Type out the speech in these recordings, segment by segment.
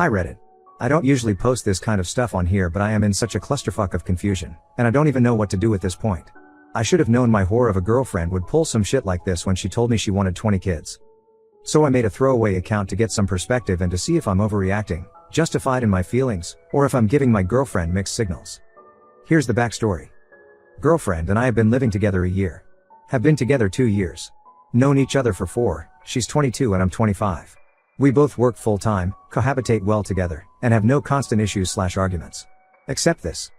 Hi Reddit. I don't usually post this kind of stuff on here, but I am in such a clusterfuck of confusion, and I don't even know what to do at this point. I should have known my whore of a girlfriend would pull some shit like this when she told me she wanted 20 kids. So I made a throwaway account to get some perspective and to see if I'm overreacting, justified in my feelings, or if I'm giving my girlfriend mixed signals. Here's the backstory. Girlfriend and I have been living together a year. Have been together 2 years. Known each other for 4, she's 22 and I'm 25. We both work full-time, cohabitate well together, and have no constant issues/arguments. Except this.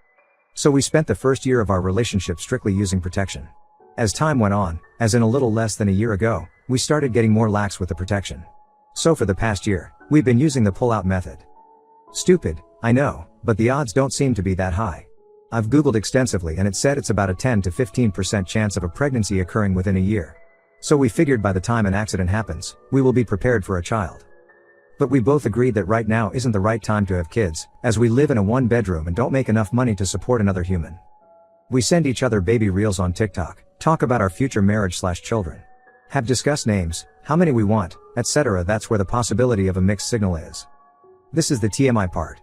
So we spent the first year of our relationship strictly using protection. As time went on, as in a little less than a year ago, we started getting more lax with the protection. So for the past year, we've been using the pull-out method. Stupid, I know, but the odds don't seem to be that high. I've Googled extensively and it said it's about a 10 to 15% chance of a pregnancy occurring within a year. So we figured by the time an accident happens, we will be prepared for a child. But we both agreed that right now isn't the right time to have kids, as we live in a 1-bedroom and don't make enough money to support another human. We send each other baby reels on TikTok, talk about our future marriage/children. Have discussed names, how many we want, etc. That's where the possibility of a mixed signal is. This is the TMI part.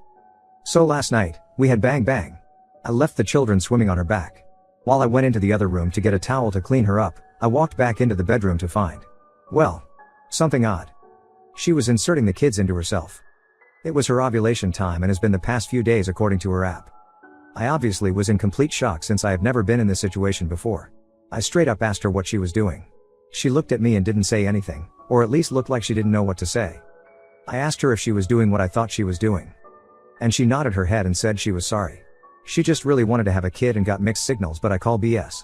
So last night, we had bang bang. I left the children swimming on her back. While I went into the other room to get a towel to clean her up, I walked back into the bedroom to find, well, something odd. She was inserting the kids into herself. It was her ovulation time and has been the past few days according to her app. I obviously was in complete shock since I have never been in this situation before. I straight up asked her what she was doing. She looked at me and didn't say anything, or at least looked like she didn't know what to say. I asked her if she was doing what I thought she was doing. And she nodded her head and said she was sorry. She just really wanted to have a kid and got mixed signals, but I call BS.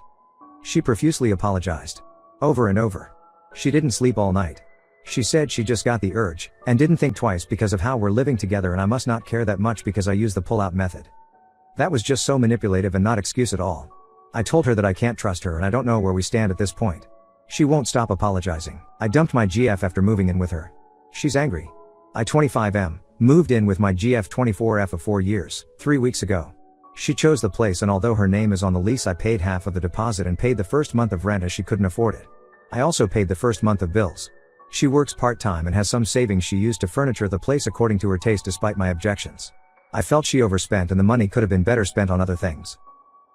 She profusely apologized. Over and over. She didn't sleep all night. She said she just got the urge, and didn't think twice because of how we're living together and I must not care that much because I use the pull-out method. That was just so manipulative and not excuse at all. I told her that I can't trust her and I don't know where we stand at this point. She won't stop apologizing. I dumped my GF after moving in with her. She's angry. I 25M, moved in with my GF 24F of 4 years, 3 weeks ago. She chose the place and although her name is on the lease I paid half of the deposit and paid the first month of rent as she couldn't afford it. I also paid the first month of bills. She works part-time and has some savings she used to furniture the place according to her taste despite my objections. I felt she overspent and the money could have been better spent on other things.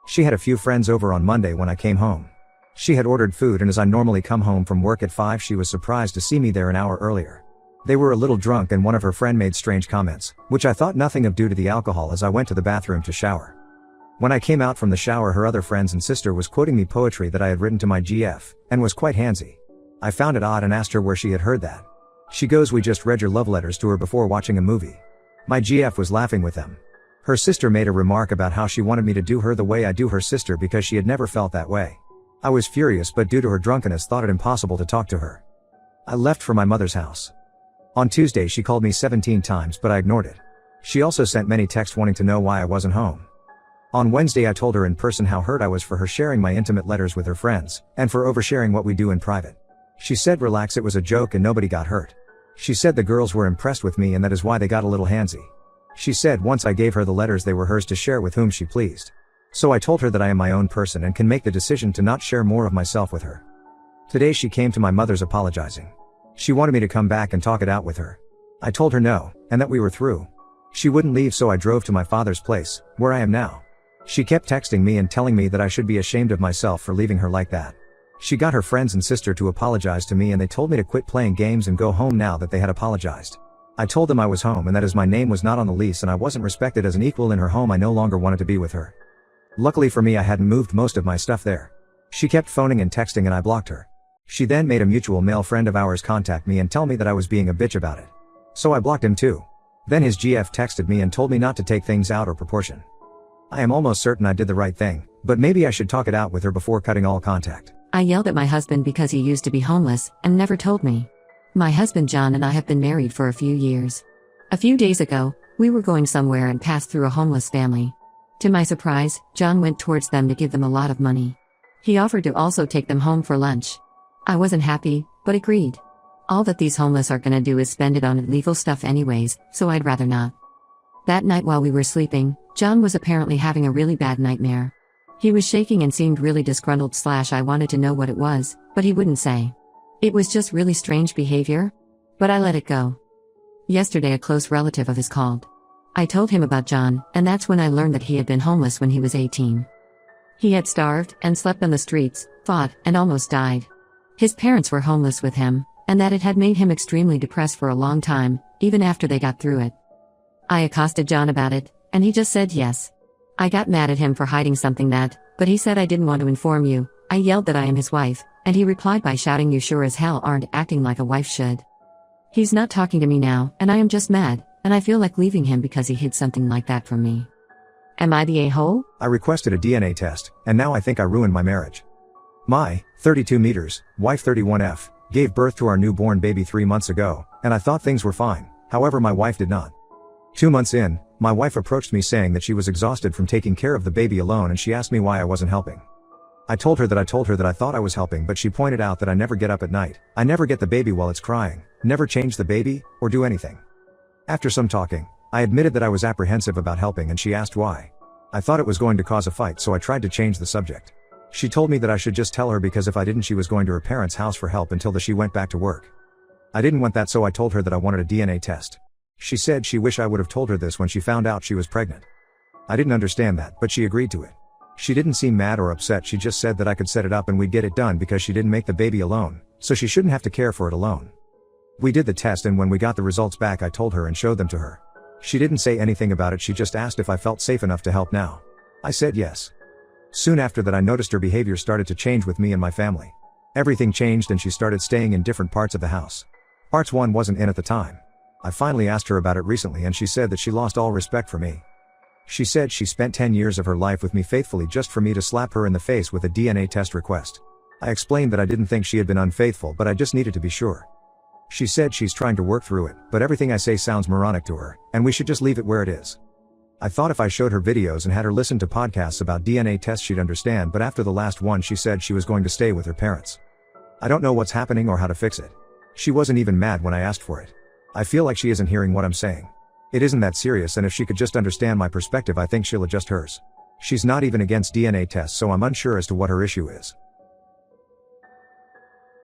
She had a few friends over on Monday when I came home. She had ordered food and as I normally come home from work at 5 she was surprised to see me there an hour earlier. They were a little drunk and one of her friend made strange comments, which I thought nothing of due to the alcohol as I went to the bathroom to shower. When I came out from the shower her other friends and sister was quoting me poetry that I had written to my GF, and was quite handsy. I found it odd and asked her where she had heard that. She goes, we just read your love letters to her before watching a movie. My GF was laughing with them. Her sister made a remark about how she wanted me to do her the way I do her sister because she had never felt that way. I was furious but due to her drunkenness thought it impossible to talk to her. I left for my mother's house. On Tuesday she called me 17 times but I ignored it. She also sent many texts wanting to know why I wasn't home. On Wednesday I told her in person how hurt I was for her sharing my intimate letters with her friends, and for oversharing what we do in private. She said relax, it was a joke and nobody got hurt. She said the girls were impressed with me and that is why they got a little handsy. She said once I gave her the letters they were hers to share with whom she pleased. So I told her that I am my own person and can make the decision to not share more of myself with her. Today she came to my mother's apologizing. She wanted me to come back and talk it out with her. I told her no, and that we were through. She wouldn't leave so I drove to my father's place, where I am now. She kept texting me and telling me that I should be ashamed of myself for leaving her like that. She got her friends and sister to apologize to me and they told me to quit playing games and go home now that they had apologized. I told them I was home and that as my name was not on the lease and I wasn't respected as an equal in her home I no longer wanted to be with her. Luckily for me I hadn't moved most of my stuff there. She kept phoning and texting and I blocked her. She then made a mutual male friend of ours contact me and tell me that I was being a bitch about it. So I blocked him too. Then his GF texted me and told me not to take things out of proportion. I am almost certain I did the right thing, but maybe I should talk it out with her before cutting all contact. I yelled at my husband because he used to be homeless and never told me. My husband John and I have been married for a few years. A few days ago, we were going somewhere and passed through a homeless family. To my surprise, John went towards them to give them a lot of money. He offered to also take them home for lunch. I wasn't happy, but agreed. All that these homeless are gonna do is spend it on illegal stuff anyways, so I'd rather not. That night while we were sleeping, John was apparently having a really bad nightmare. He was shaking and seemed really disgruntled / I wanted to know what it was, but he wouldn't say. It was just really strange behavior. But I let it go. Yesterday, a close relative of his called. I told him about John, and that's when I learned that he had been homeless when he was 18. He had starved and slept on the streets, fought, and almost died. His parents were homeless with him, and that it had made him extremely depressed for a long time, even after they got through it. I accosted John about it, and he just said yes. I got mad at him for hiding something but he said I didn't want to inform you. I yelled that I am his wife, and he replied by shouting, "You sure as hell aren't acting like a wife should." He's not talking to me now, and I am just mad, and I feel like leaving him because he hid something like that from me. Am I the a-hole? I requested a DNA test, and now I think I ruined my marriage. My 32 meters, wife 31F, gave birth to our newborn baby 3 months ago, and I thought things were fine. However, my wife did not. 2 months in, my wife approached me saying that she was exhausted from taking care of the baby alone, and she asked me why I wasn't helping. I told her that I thought I was helping, but she pointed out that I never get up at night. I never get the baby while it's crying, never change the baby, or do anything. After some talking, I admitted that I was apprehensive about helping, and she asked why. I thought it was going to cause a fight, so I tried to change the subject. She told me that I should just tell her because if I didn't, she was going to her parents' house for help until she went back to work. I didn't want that, so I told her that I wanted a DNA test. She said she wished I would have told her this when she found out she was pregnant. I didn't understand that, but she agreed to it. She didn't seem mad or upset, she just said that I could set it up and we'd get it done because she didn't make the baby alone, so she shouldn't have to care for it alone. We did the test, and when we got the results back I told her and showed them to her. She didn't say anything about it, she just asked if I felt safe enough to help now. I said yes. Soon after that I noticed her behavior started to change with me and my family. Everything changed and she started staying in different parts of the house. Parts 1 wasn't in at the time. I finally asked her about it recently and she said that she lost all respect for me. She said she spent 10 years of her life with me faithfully just for me to slap her in the face with a DNA test request. I explained that I didn't think she had been unfaithful, but I just needed to be sure. She said she's trying to work through it, but everything I say sounds moronic to her, and we should just leave it where it is. I thought if I showed her videos and had her listen to podcasts about DNA tests she'd understand, but after the last one she said she was going to stay with her parents. I don't know what's happening or how to fix it. She wasn't even mad when I asked for it. I feel like she isn't hearing what I'm saying. It isn't that serious, and if she could just understand my perspective I think she'll adjust hers. She's not even against DNA tests, so I'm unsure as to what her issue is.